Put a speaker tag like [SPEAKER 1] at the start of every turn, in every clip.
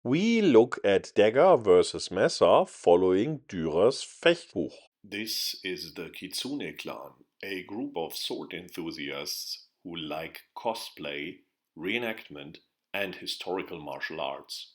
[SPEAKER 1] We look at dagger versus messer following Dürer's Fechtbuch.
[SPEAKER 2] This is the Kitsune clan, a group of sword enthusiasts who like cosplay, reenactment, and historical martial arts.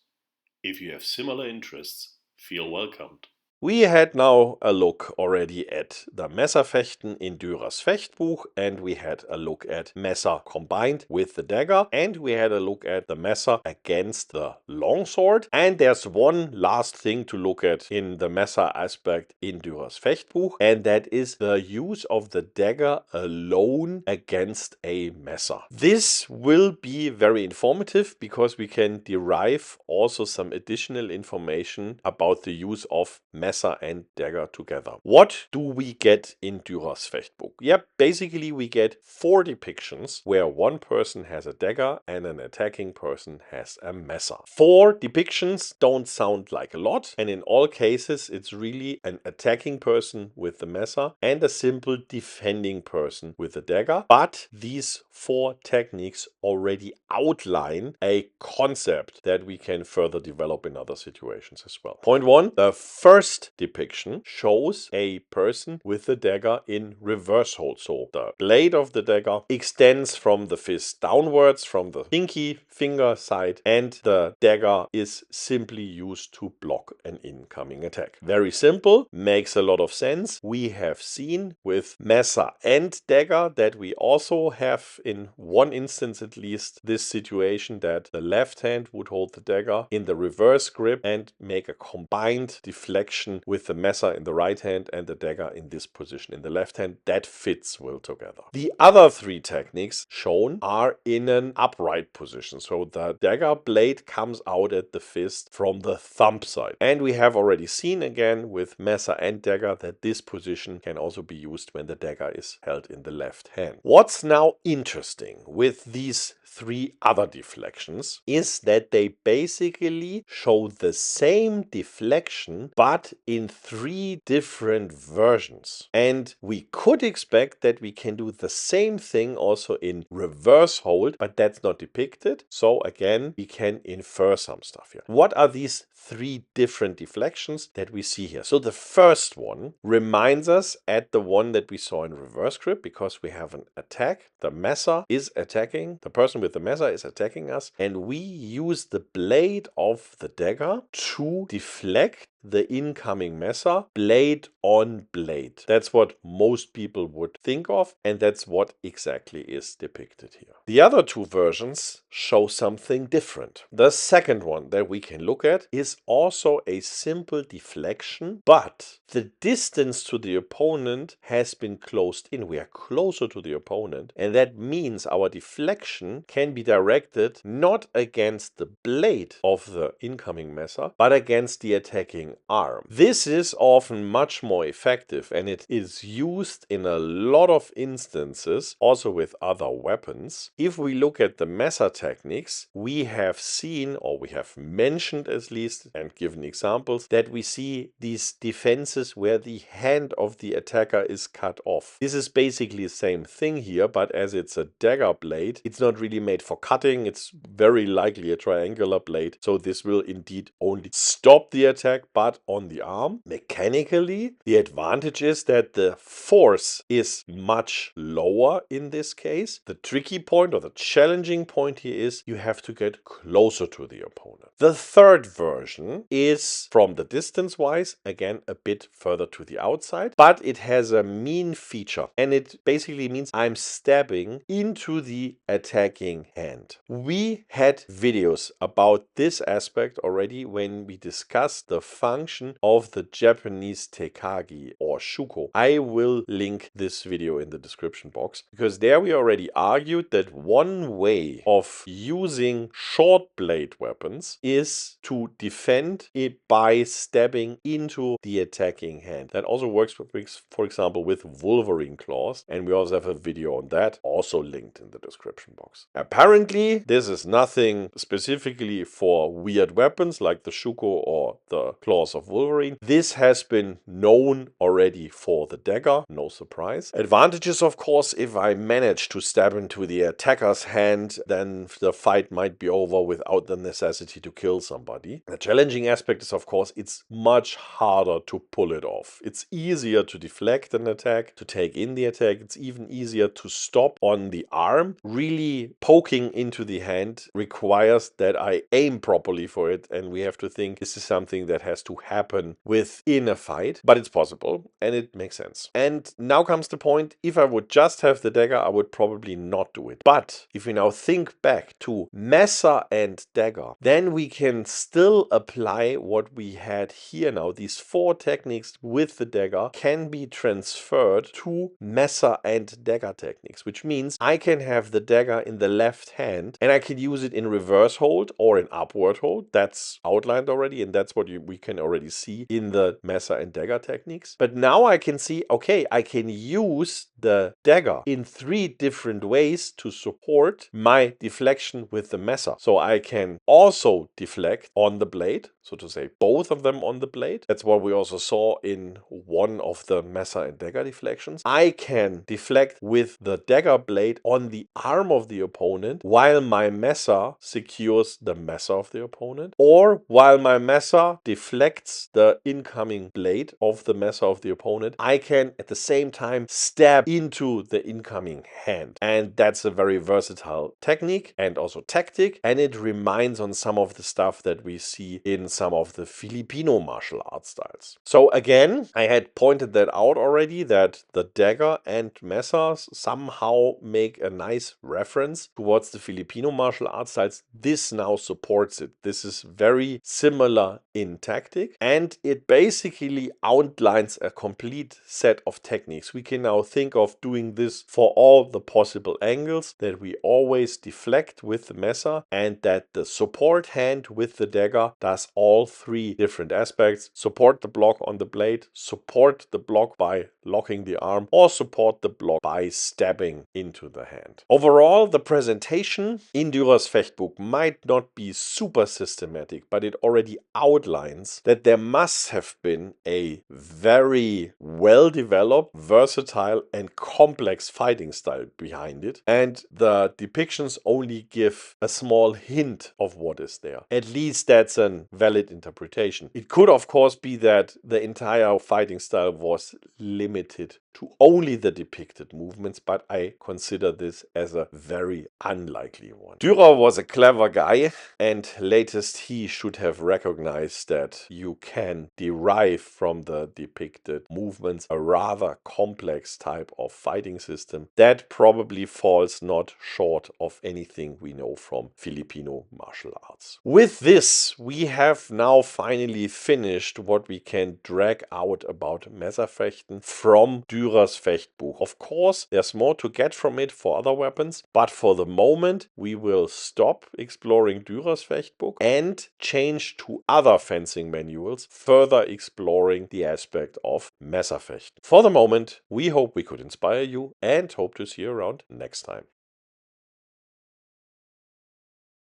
[SPEAKER 2] If you have similar interests, feel welcomed.
[SPEAKER 1] We had now a look already at the Messerfechten in Dürers Fechtbuch, and we had a look at Messer combined with the dagger, and we had a look at the Messer against the longsword. And there's one last thing to look at in the Messer aspect in Dürers Fechtbuch, and that is the use of the dagger alone against a Messer. This will be very informative because we can derive also some additional information about the use of Messer and dagger together. What do we get in Dürer's Fechtbuch? Yep, basically we get 4 depictions where one person has a dagger and an attacking person has a Messer. 4 depictions don't sound like a lot, and in all cases it's really an attacking person with the Messer and a simple defending person with the dagger. But these 4 techniques already outline a concept that we can further develop in other situations as well. Point 1, the first depiction shows a person with the dagger in reverse hold. So the blade of the dagger extends from the fist downwards from the pinky finger side, and the dagger is simply used to block an incoming attack. Very simple, makes a lot of sense. We have seen with Messer and dagger that we also have in one instance at least this situation that the left hand would hold the dagger in the reverse grip and make a combined deflection with the Messer in the right hand and the dagger in this position in the left hand. That fits well together. The other 3 techniques shown are in an upright position. So the dagger blade comes out at the fist from the thumb side. And we have already seen again with Messer and dagger that this position can also be used when the dagger is held in the left hand. What's now interesting with these 3 other deflections is that they basically show the same deflection but in 3 different versions. And we could expect that we can do the same thing also in reverse hold, but that's not depicted. So again, we can infer some stuff here. What are these 3 different deflections that we see here? So the first one reminds us at the one that we saw in reverse grip, because we have an attack. The Messer is attacking, the person with the Messer is attacking us, and we use the blade of the dagger to deflect the incoming Messer, blade on blade. That's what most people would think of, and that's what exactly is depicted here. The other 2 versions show something different. The second one that we can look at is also a simple deflection, but the distance to the opponent has been closed in. We are closer to the opponent, and that means our deflection can be directed not against the blade of the incoming Messer, but against the attacking arm. This is often much more effective, and it is used in a lot of instances also with other weapons. If we look at the Messer techniques, we have seen, or we have mentioned at least and given examples, that we see these defenses where the hand of the attacker is cut off. This is basically the same thing here, but as it's a dagger blade, it's not really made for cutting. It's very likely a triangular blade, so this will indeed only stop the attack, but on the arm. Mechanically, the advantage is that the force is much lower in this case. The tricky point or the challenging point here is you have to get closer to the opponent. The third version is from the distance wise, again a bit further to the outside, but it has a mean feature, and it basically means I'm stabbing into the attacking hand. We had videos about this aspect already when we discussed the function of the Japanese tekagi or shuko. I will link this video in the description box, because there we already argued that one way of using short blade weapons is to defend it by stabbing into the attacking hand. That also works, for example, with Wolverine claws, and we also have a video on that, also linked in the description box. Apparently, this is nothing specifically for weird weapons like the shuko or the claw claws of Wolverine. This has been known already for the dagger, no surprise. Advantages, of course, if I manage to stab into the attacker's hand, then the fight might be over without the necessity to kill somebody. The challenging aspect is, of course, it's much harder to pull it off. It's easier to deflect an attack, to take in the attack. It's even easier to stop on the arm. Really poking into the hand requires that I aim properly for it, and we have to think this is something that has to happen within a fight, but it's possible and it makes sense. And now comes the point, if I would just have the dagger, I would probably not do it. But if we now think back to Messer and dagger, then we can still apply what we had here now. These 4 techniques with the dagger can be transferred to Messer and dagger techniques, which means I can have the dagger in the left hand and I can use it in reverse hold or in upward hold. That's outlined already, and that's what we can already see in the Messer and dagger techniques. But now I can see, okay, I can use the dagger in 3 different ways to support my deflection with the Messer. So I can also deflect on the blade, so to say, both of them on the blade. That's what we also saw in one of the Messer and dagger deflections. I can deflect with the dagger blade on the arm of the opponent while my Messer secures the Messer of the opponent, or while my Messer deflects the incoming blade of the Messer of the opponent, I can at the same time stab into the incoming hand. And that's a very versatile technique and also tactic, and it reminds on some of the stuff that we see in some of the Filipino martial arts styles. So again, I had pointed that out already, that the dagger and Messers somehow make a nice reference towards the Filipino martial arts styles. This now supports it. This is very similar in tactic, and it basically outlines a complete set of techniques. We can now think of doing this for all the possible angles, that we always deflect with the Messer, and that the support hand with the dagger does all 3 different aspects: support the block on the blade, support the block by locking the arm, or support the block by stabbing into the hand. Overall, the presentation in Dürer's Fechtbuch might not be super systematic, but it already outlines that there must have been a very well-developed, versatile, and complex fighting style behind it, and the depictions only give a small hint of what is there. At least that's a valid interpretation. It could, of course, be that the entire fighting style was limited to only the depicted movements, but I consider this as a very unlikely one. Dürer was a clever guy, and latest he should have recognized that you can derive from the depicted movements a rather complex type of fighting system that probably falls not short of anything we know from Filipino martial arts. With this, we have now finally finished what we can drag out about Messerfechten from Dürer's Fechtbuch. Of course, there's more to get from it for other weapons, but for the moment, we will stop exploring Dürer's Fechtbuch and change to other fencing manuals, further exploring the aspect of Messerfechten. For the moment, we hope we could inspire you and hope to see you around next time.